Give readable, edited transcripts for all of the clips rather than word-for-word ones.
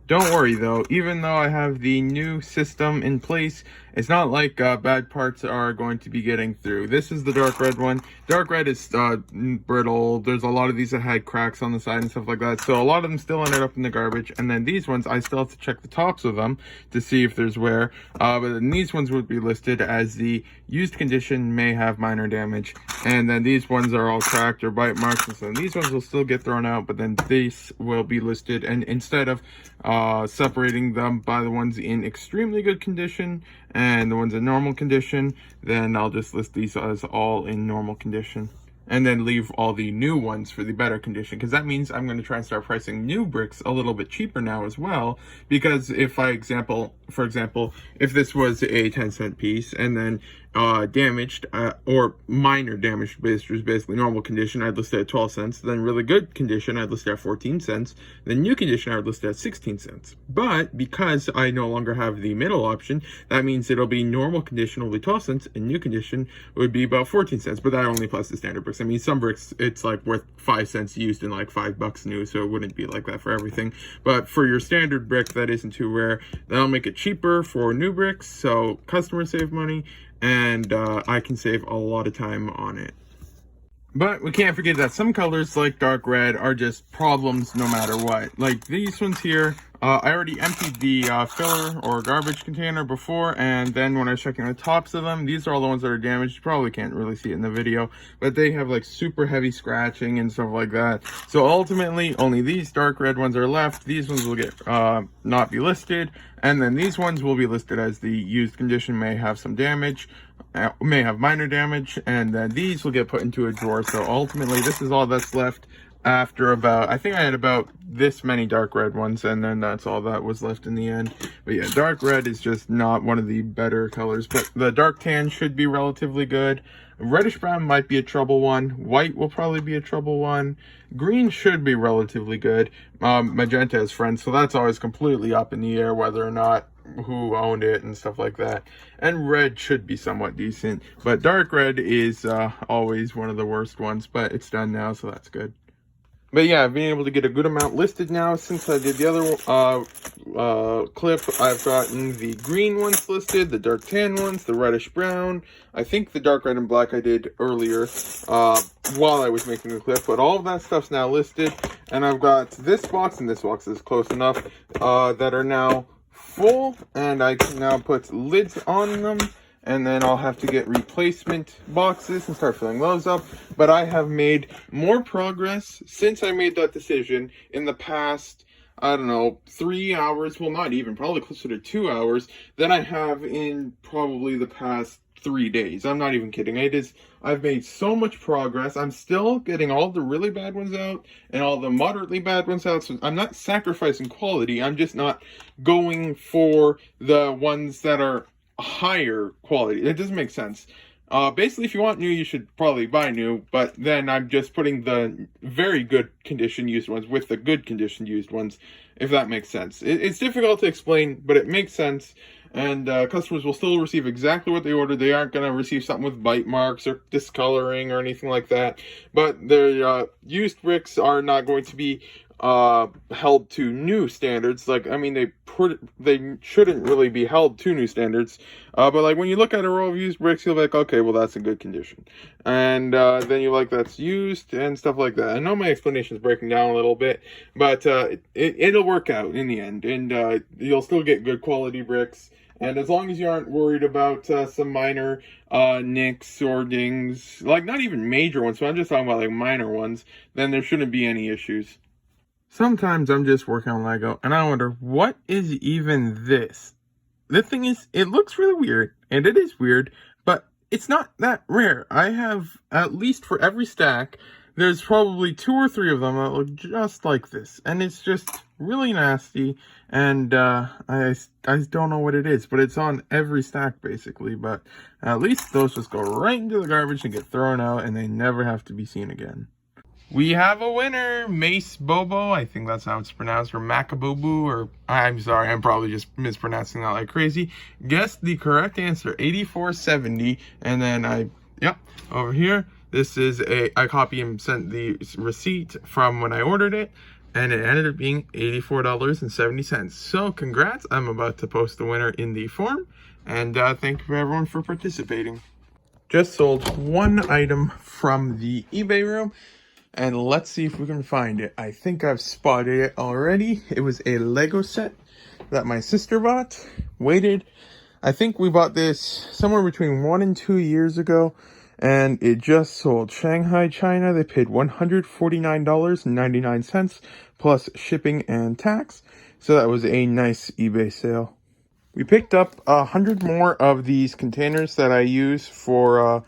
Don't worry though, even though I have the new system in place, it's not like bad parts are going to be getting through. This is the dark red one. Dark red is brittle. There's a lot of these that had cracks on the side and stuff like that. So a lot of them still ended up in the garbage. And then these ones, I still have to check the tops of them to see if there's wear. But then these ones would be listed as the used condition, may have minor damage. And then these ones are all cracked or bite marks. And so these ones will still get thrown out, but then these will be listed. And instead of separating them by the ones in extremely good condition and the ones in normal condition, then I'll just list these as all in normal condition, and then leave all the new ones for the better condition, because that means I'm going to try and start pricing new bricks a little bit cheaper now as well. Because if for example, if this was a 10-cent piece and then damaged or minor damage, which was basically normal condition, I'd list it at 12 cents. Then really good condition, I'd list it at 14 cents. Then new condition, I would list it at 16 cents. But because I no longer have the middle option, that means it'll be normal condition will be 12 cents and new condition would be about 14 cents. But that only applies to standard bricks. I mean, some bricks, it's like worth 5 cents used and like $5 new, so it wouldn't be like that for everything. But for your standard brick that isn't too rare, that'll make it cheaper for new bricks, so customers save money, and I can save a lot of time on it. But we can't forget that some colors like dark red are just problems no matter what. Like these ones here, I already emptied the filler or garbage container before, and then when I was checking the tops of them, these are all the ones that are damaged. You probably can't really see it in the video, but they have like super heavy scratching and stuff like that. So ultimately, only these dark red ones are left. These ones will get not be listed, and then these ones will be listed as the used condition, may have some damage, may have minor damage, and then these will get put into a drawer. So ultimately, this is all that's left after about, I think I had about this many dark red ones, and then that's all that was left in the end. But yeah, dark red is just not one of the better colors, but the dark tan should be relatively good. Reddish brown might be a trouble one. White will probably be a trouble one. Green should be relatively good. Magenta is friends, so that's always completely up in the air whether or not who owned it and stuff like that. And red should be somewhat decent, but dark red is always one of the worst ones, but it's done now, so that's good. But yeah, I've been able to get a good amount listed now since I did the other clip. I've gotten the green ones listed, the dark tan ones, the reddish brown. I think the dark red and black I did earlier while I was making the clip, but all of that stuff's now listed. And I've got this box, and this box is close enough, that are now full, and I can now put lids on them. And then I'll have to get replacement boxes and start filling those up. But I have made more progress since I made that decision in the past, I don't know, 3 hours, well not even, probably closer to 2 hours, than I have in probably the past 3 days. I'm not even kidding. I've made so much progress. I'm still getting all the really bad ones out and all the moderately bad ones out. So I'm not sacrificing quality. I'm just not going for the ones that are higher quality. It doesn't make sense. Basically, if you want new, you should probably buy new, but then I'm just putting the very good condition used ones with the good condition used ones, if that makes sense. It's difficult to explain, but it makes sense, and customers will still receive exactly what they ordered. They aren't going to receive something with bite marks or discoloring or anything like that, but their used bricks are not going to be held to new standards. Like, I mean, they shouldn't really be held to new standards, but like when you look at a row of used bricks, you'll be like, okay, well that's in good condition, and then you like that's used and stuff like that. I know my explanation is breaking down a little bit, but it'll work out in the end, and you'll still get good quality bricks. And as long as you aren't worried about some minor nicks or dings, like not even major ones, so I'm just talking about like minor ones, then there shouldn't be any issues. Sometimes I'm just working on Lego, and I wonder, what is even this? The thing is, it looks really weird, and it is weird, but it's not that rare. I have, at least for every stack, there's probably 2 or 3 of them that look just like this, and it's just really nasty, and I don't know what it is, but it's on every stack, basically. But at least those just go right into the garbage and get thrown out, and they never have to be seen again. We have a winner, Mace Bobo, I think that's how it's pronounced, or Macabobu, or I'm sorry, I'm probably just mispronouncing that like crazy. Guessed the correct answer, 8470, and then over here, this is I copy and sent the receipt from when I ordered it, and it ended up being $84.70. So congrats, I'm about to post the winner in the form, and thank you for everyone for participating. Just sold one item from the eBay room, and let's see if we can find it. I think I've spotted it already. It was a Lego set that my sister bought. I think we bought this somewhere between 1 and 2 years ago, and it just sold. Shanghai, China. They paid $149.99 plus shipping and tax. So that was a nice eBay sale. We picked up 100 more of these containers that I use for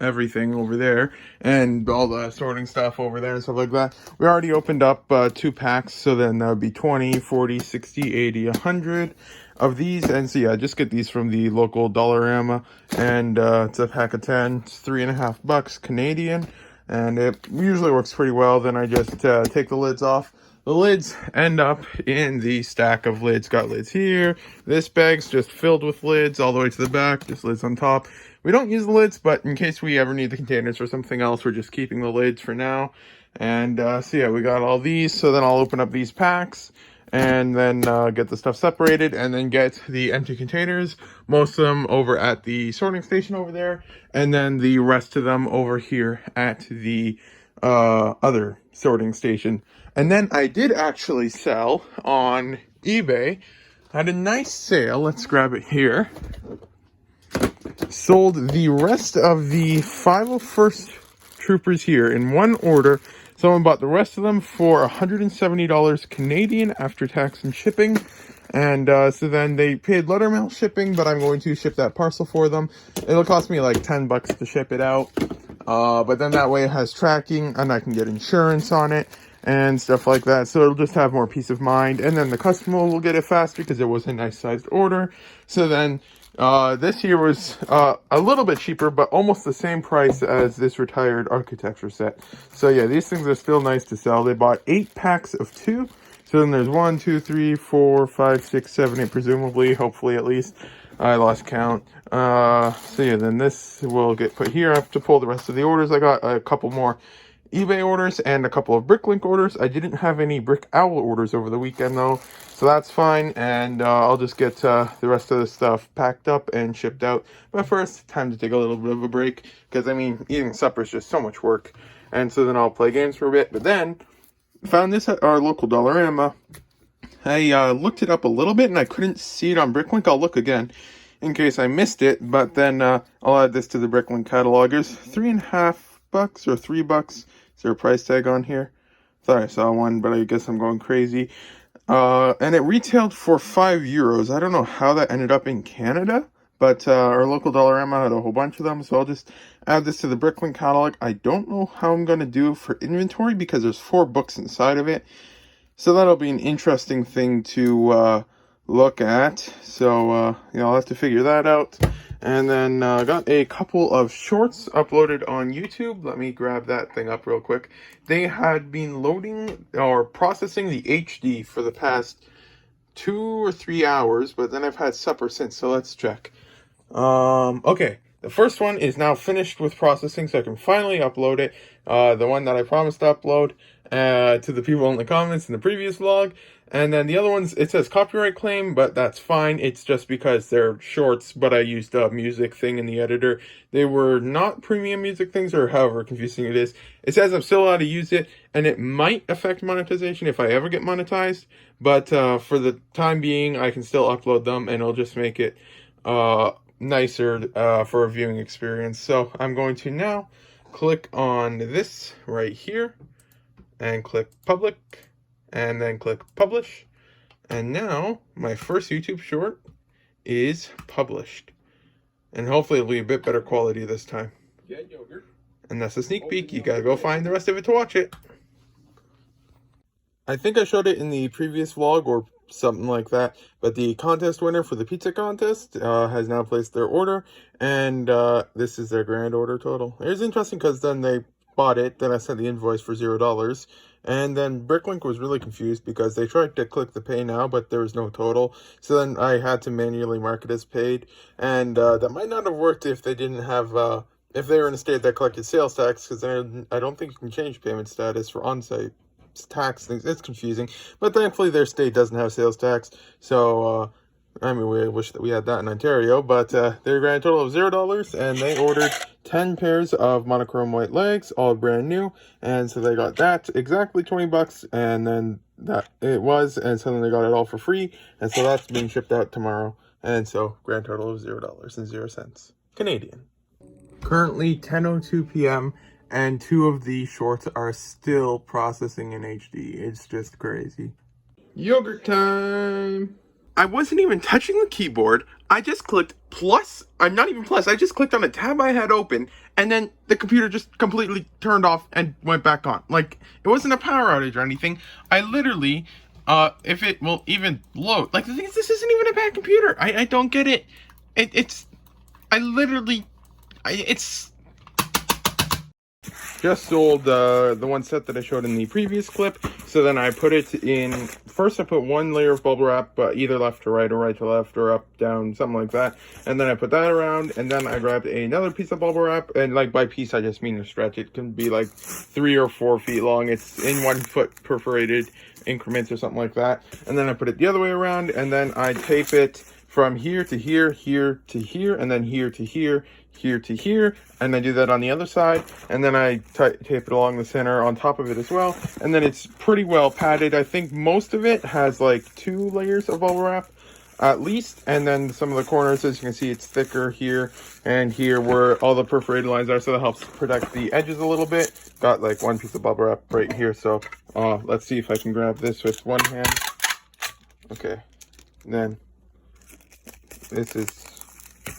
everything over there and all the sorting stuff over there and stuff like that. We already opened up 2 packs, so then that would be 20, 40, 60, 80, 100 of these. And so yeah, just get these from the local Dollarama, and it's a pack of 10. It's $3.50 Canadian, and it usually works pretty well. Then I just take the lids off. The lids end up in the stack of lids. Got lids here. This bag's just filled with lids all the way to the back, just lids on top. We don't use the lids, but in case we ever need the containers for something else, we're just keeping the lids for now. And so yeah, we got all these. So then I'll open up these packs and then get the stuff separated, and then get the empty containers, most of them over at the sorting station over there, and then the rest of them over here at the other sorting station. And then I did actually sell on eBay. I had a nice sale. Let's grab it here. Sold the rest of the 501st Troopers here in one order. Someone bought the rest of them for $170 Canadian after tax and shipping. And so then they paid letter mail shipping, but I'm going to ship that parcel for them. It'll cost me like $10 to ship it out. But then that way it has tracking, and I can get insurance on it and stuff like that. So it'll just have more peace of mind. And then the customer will get it faster because it was a nice sized order. So then this here was a little bit cheaper, but almost the same price as this retired architecture set. So yeah, these things are still nice to sell. They bought 8 packs of 2. So then there's 1, 2, 3, 4, 5, 6, 7, 8, presumably, hopefully at least. I lost count. So yeah, then this will get put here. I have to pull the rest of the orders. I got a couple more eBay orders and a couple of Bricklink orders. I didn't have any Brickowl orders over the weekend though, so that's fine. And I'll just get the rest of the stuff packed up and shipped out. But first, time to take a little bit of a break, because I mean, eating supper is just so much work. And so then I'll play games for a bit. But then found this at our local Dollarama. I looked it up a little bit and I couldn't see it on Bricklink. I'll look again in case I missed it. But then I'll add this to the Bricklink catalogers. $3.50 or $3. Is there a price tag on here? Thought I saw one, but I guess I'm going crazy. And it retailed for €5. I don't know how that ended up in Canada, but our local Dollarama had a whole bunch of them, so I'll just add this to the Bricklink catalog. I don't know how I'm going to do for inventory because there's 4 books inside of it. So that'll be an interesting thing to look at. So, I'll have to figure that out. And then got a couple of shorts uploaded on YouTube. Let me grab that thing up real quick. They had been loading or processing the HD for the past 2 or 3 hours, but then I've had supper since, so let's check. Okay, the first one is now finished with processing, so I can finally upload it. The one that I promised to upload to the people in the comments in the previous vlog. And then the other ones, it says copyright claim, but that's fine. It's just because they're shorts, but I used a music thing in the editor. They were not premium music things, or however confusing it is. It says I'm still allowed to use it, and it might affect monetization if I ever get monetized. But for the time being, I can still upload them, and it'll just make it nicer for a viewing experience. So I'm going to now click on this right here, and click public. And then click publish. And now my first YouTube short is published. And hopefully it'll be a bit better quality this time. Yeah, yogurt. And that's a sneak peek. You gotta go find the rest of it to watch it. I think I showed it in the previous vlog or something like that. But the contest winner for the pizza contest has now placed their order. And this is their grand order total. It was interesting because then they bought it. Then I sent the invoice for $0. And then Bricklink was really confused because they tried to click the pay now, but there was no total. So then I had to manually mark it as paid. And that might not have worked if they didn't have, if they were in a state that collected sales tax, because I don't think you can change payment status for on-site tax things. It's confusing, but thankfully their state doesn't have sales tax. So, I mean, we wish that we had that in Ontario, but their grand total of $0, and they ordered 10 pairs of monochrome white legs, all brand new, and so they got that exactly $20, and then that it was, and so then they got it all for free, and so that's being shipped out tomorrow, and so grand total of $0.00 Canadian. Currently 10:02 p.m. and 2 of the shorts are still processing in HD. It's just crazy. Yogurt time! I wasn't even touching the keyboard. I just clicked plus. I'm not even plus. I just clicked on a tab I had open, and then the computer just completely turned off and went back on. Like, it wasn't a power outage or anything. I literally, if it will even load. Like, the thing is, this isn't even a bad computer. I don't get it. It's just sold the one set that I showed in the previous clip. So then I put it in, first I put one layer of bubble wrap, either left to right or right to left or up, down, something like that. And then I put that around, and then I grabbed another piece of bubble wrap, and like by piece I just mean a stretch. It can be like 3 or 4 feet long. It's in 1 foot perforated increments or something like that. And then I put it the other way around, and then I tape it from here to here, here to here, and then here to here, here to here, and I do that on the other side, and then I tape it along the center on top of it as well, and then it's pretty well padded. I think most of it has like 2 layers of bubble wrap at least, and then some of the corners, as you can see, it's thicker here and here where all the perforated lines are, so that helps protect the edges a little bit. Got like 1 piece of bubble wrap right here, so let's see if I can grab this with one hand. Okay, and then this is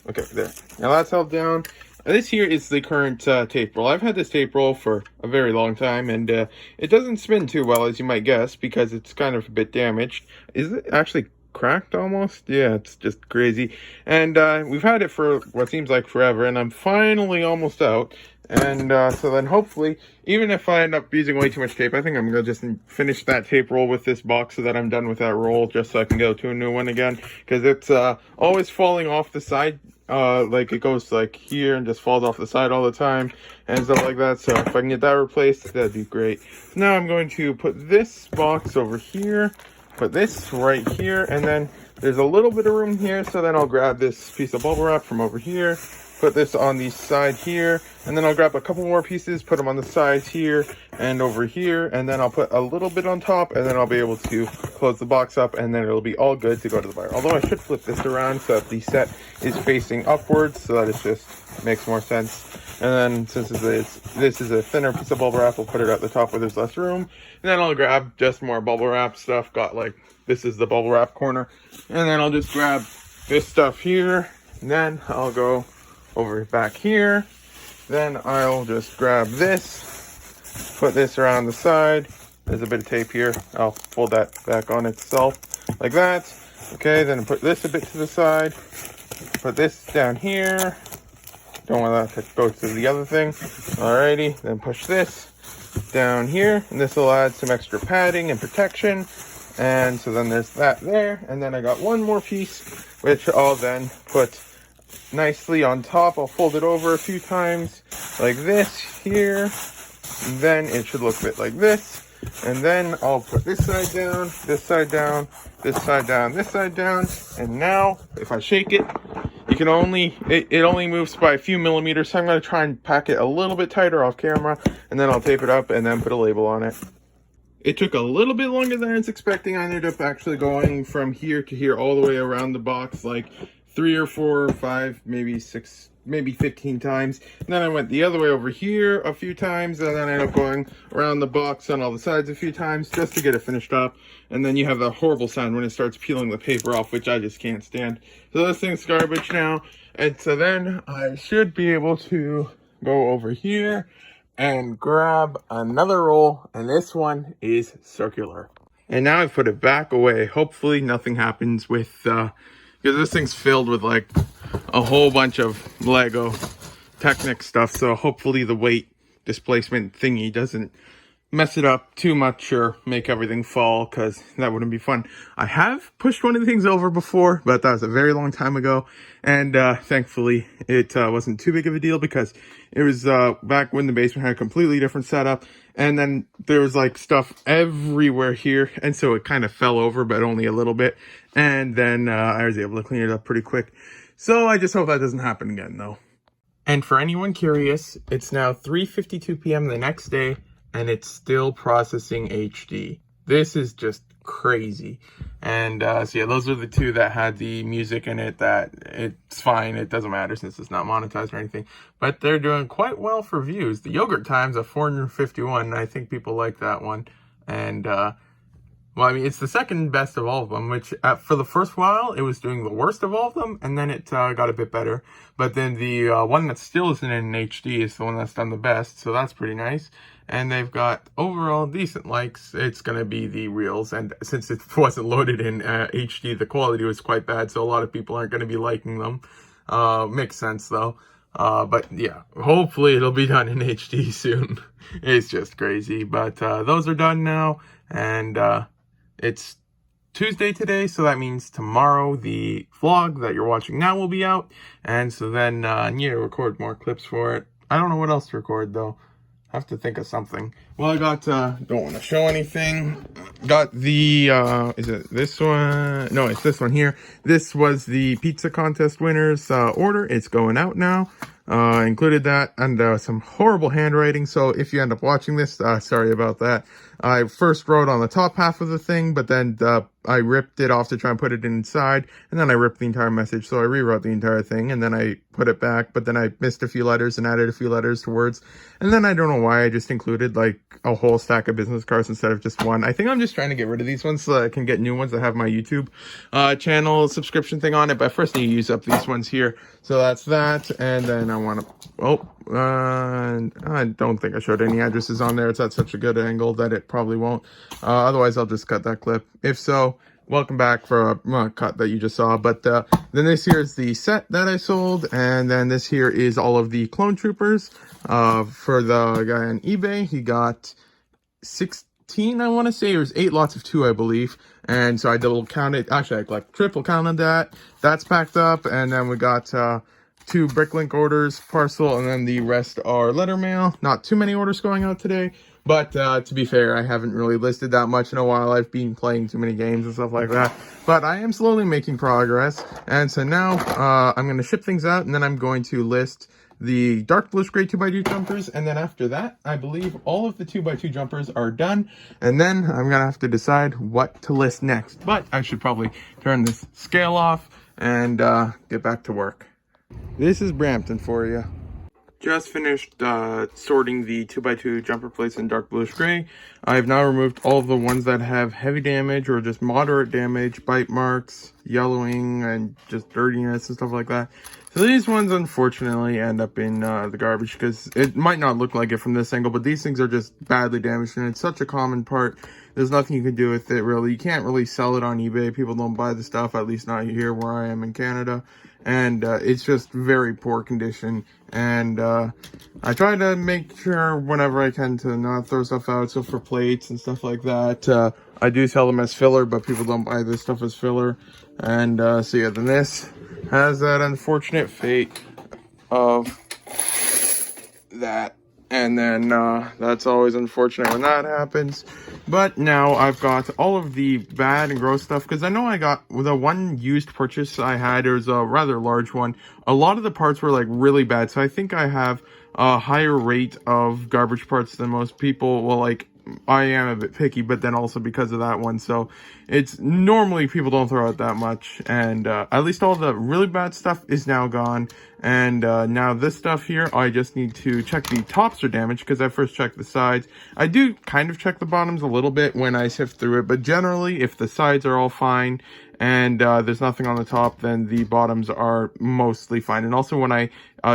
okay there. Now that's held down. This here is the current tape roll. I've had this tape roll for a very long time, and it doesn't spin too well, as you might guess, because it's kind of a bit damaged. Is it actually cracked almost? Yeah, it's just crazy. And we've had it for what seems like forever, and I'm finally almost out. And so then hopefully, even if I end up using way too much tape, I think I'm going to just finish that tape roll with this box so that I'm done with that roll, just so I can go to a new one again, because it's always falling off the side. Like it goes like here and just falls off the side all the time and stuff like that. So if I can get that replaced, that'd be great. So now I'm going to put this box over here, put this right here, and then there's a little bit of room here, so then I'll grab this piece of bubble wrap from over here, put this on the side here, and then I'll grab a couple more pieces, put them on the sides here and over here, and then I'll put a little bit on top, and then I'll be able to close the box up, and then it'll be all good to go to the buyer. Although I should flip this around so that the set is facing upwards, so that it just makes more sense. And then since this is a thinner piece of bubble wrap, I'll put it at the top where there's less room, and then I'll grab just more bubble wrap stuff. Got like, this is the bubble wrap corner, and then I'll just grab this stuff here, and then I'll go over back here, then I'll just grab this, put this around the side. There's a bit of tape here. I'll fold that back on itself like that. Okay, then put this a bit to the side, put this down here. Don't want that to go to the other thing. Alrighty, then push this down here, and this will add some extra padding and protection. And so then there's that there, and then I got one more piece, which I'll then put nicely on top. I'll fold it over a few times like this here, and then it should look a bit like this, and then I'll put this side down, this side down, this side down, this side down, and now if I shake it, you can only it only moves by a few millimeters, so I'm going to try and pack it a little bit tighter off camera, and then I'll tape it up and then put a label on it. It took a little bit longer than I was expecting. I ended up actually going from here to here all the way around the box, like 3 or 4 or 5, maybe 6, maybe 15 times. And then I went the other way over here a few times, and then I ended up going around the box on all the sides a few times just to get it finished up. And then you have that horrible sound when it starts peeling the paper off, which I just can't stand. So this thing's garbage now. And so then I should be able to go over here and grab another roll, and this one is circular. And now I've put it back away. Hopefully nothing happens with because this thing's filled with like a whole bunch of Lego Technic stuff, so hopefully the weight displacement thingy doesn't mess it up too much or make everything fall, because that wouldn't be fun. I have pushed one of the things over before, but that was a very long time ago, and thankfully it wasn't too big of a deal, because it was back when the basement had a completely different setup, and then there was like stuff everywhere here, and so it kind of fell over, but only a little bit, and then I was able to clean it up pretty quick. So I just hope that doesn't happen again, though. And for anyone curious, it's now 3:52 p.m. the next day, and it's still processing HD. This is just crazy. And so yeah, those are the two that had the music in it. That it's fine, it doesn't matter since it's not monetized or anything. But they're doing quite well for views. The Yogurt Time's at 451, and I think people like that one. And well, I mean, it's the second best of all of them, which for the first while, it was doing the worst of all of them, and then it got a bit better. But then the one that still isn't in HD is the one that's done the best, so that's pretty nice. And they've got overall decent likes. It's going to be the Reels, and since it wasn't loaded in HD, the quality was quite bad, so a lot of people aren't going to be liking them. Makes sense, though. But yeah, hopefully it'll be done in HD soon. It's just crazy. But those are done now, and it's Tuesday today, so that means tomorrow the vlog that you're watching now will be out. And so then I need to record more clips for it. I don't know what else to record, though. I have to think of something. Well, I got, don't want to show anything. Got the, is it this one? No, it's this one here. This was the pizza contest winner's order. It's going out now. Included that and some horrible handwriting. So if you end up watching this, sorry about that. I first wrote on the top half of the thing, but then I ripped it off to try and put it inside, and then I ripped the entire message. So I rewrote the entire thing, and then I put it back, but then I missed a few letters and added a few letters to words. And then I don't know why I just included like a whole stack of business cards instead of just one. I think I'm just trying to get rid of these ones so that I can get new ones that have my YouTube channel subscription thing on it. But first I need to use up these ones here. So that's that. And then I want to, I don't think I showed any addresses on there. It's at such a good angle that it probably won't. Otherwise I'll just cut that clip. If so, welcome back for a cut that you just saw. But then this here is the set that I sold, and then this here is all of the clone troopers for the guy on eBay. He got 16, I want to say. It was 8 lots of 2, I believe. And so I double counted, actually I like triple counted that. That's packed up, and then we got 2 Bricklink orders parcel, and then the rest are letter mail. Not too many orders going out today. But to be fair, I haven't really listed that much in a while. I've been playing too many games and stuff like that. But I am slowly making progress. And so now I'm going to ship things out, and then I'm going to list the dark bluish gray 2x2 jumpers. And then after that, I believe all of the 2x2 jumpers are done. And then I'm going to have to decide what to list next. But I should probably turn this scale off and get back to work. This is Brampton for you. Just finished sorting the 2x2 jumper plates in dark bluish gray. I've now removed all of the ones that have heavy damage or just moderate damage, bite marks, yellowing, and just dirtiness and stuff like that. So these ones unfortunately end up in the garbage, because it might not look like it from this angle, but these things are just badly damaged, and it's such a common part. There's nothing you can do with it, really. You can't really sell it on eBay. People don't buy the stuff, at least not here where I am in Canada. And it's just very poor condition. And I try to make sure whenever I can to not throw stuff out. So for plates and stuff like that, I do sell them as filler, but people don't buy this stuff as filler. And so yeah, then this has that unfortunate fate of that. And then that's always unfortunate when that happens. But now I've got all of the bad and gross stuff, because I know I got the one used purchase I had. It was a rather large one. A lot of the parts were like really bad, so I think I have a higher rate of garbage parts than most people. Well, like, I am a bit picky, but then also because of that one. So it's normally people don't throw out that much, and at least all the really bad stuff is now gone. And now this stuff here, I just need to check the tops are damaged, because I first checked the sides. I do kind of check the bottoms a little bit when I sift through it, but generally if the sides are all fine and there's nothing on the top, then the bottoms are mostly fine. And also when I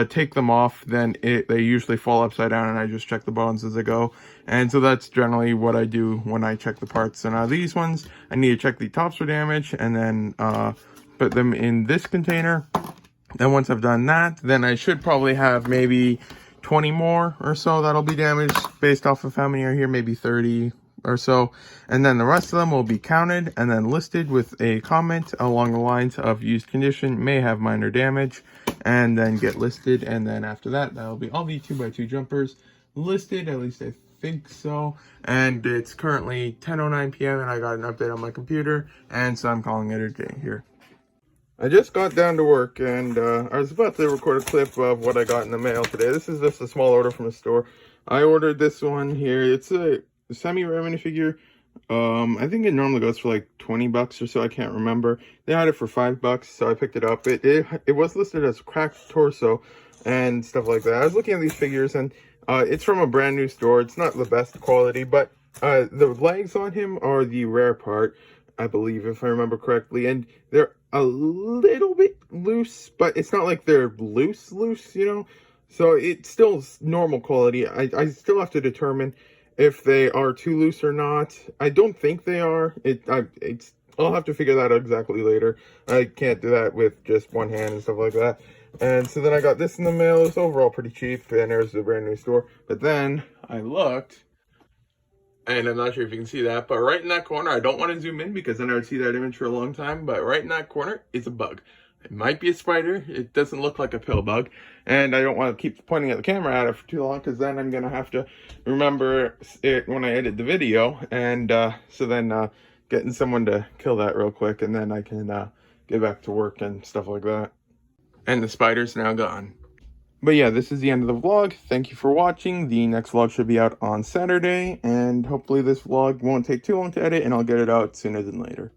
take them off, then they usually fall upside down, and I just check the bottoms as I go. And so that's generally what I do when I check the parts. And these ones, I need to check the tops for damage, and then put them in this container. Then once I've done that, then I should probably have maybe 20 more or so that'll be damaged based off of how many are here, maybe 30 or so. And then the rest of them will be counted and then listed with a comment along the lines of used condition, may have minor damage, and then get listed. And then after that, that'll be all the 2x2 jumpers listed, at least I think so. And it's currently 10:09 p.m. and I got an update on my computer, and so I'm calling it a day here. I just got down to work, and I was about to record a clip of what I got in the mail today. This is just a small order from a store. I ordered this one here. It's a semi-remini figure. I think it normally goes for like 20 bucks or so. I can't remember. They had it for $5, so I picked it up. It was listed as cracked torso and stuff like that. I was looking at these figures, and it's from a brand new store. It's not the best quality, but the legs on him are the rare part, I believe, if I remember correctly, and they're a little bit loose, but it's not like they're loose, you know, so it's still normal quality. I still have to determine if they are too loose or not. I don't think they are. I'll have to figure that out exactly later. I can't do that with just one hand and stuff like that. And so then I got this in the mail. It's overall pretty cheap, and there's a brand new store. But then I looked, and I'm not sure if you can see that, but right in that corner, I don't want to zoom in because then I would see that image for a long time, but right in that corner is a bug. It might be a spider. It doesn't look like a pill bug, and I don't want to keep pointing at the camera at it for too long because then I'm going to have to remember it when I edit the video, and so then getting someone to kill that real quick, and then I can get back to work and stuff like that. And the spider's now gone. But yeah, this is the end of the vlog. Thank you for watching. The next vlog should be out on Saturday, and hopefully this vlog won't take too long to edit, and I'll get it out sooner than later.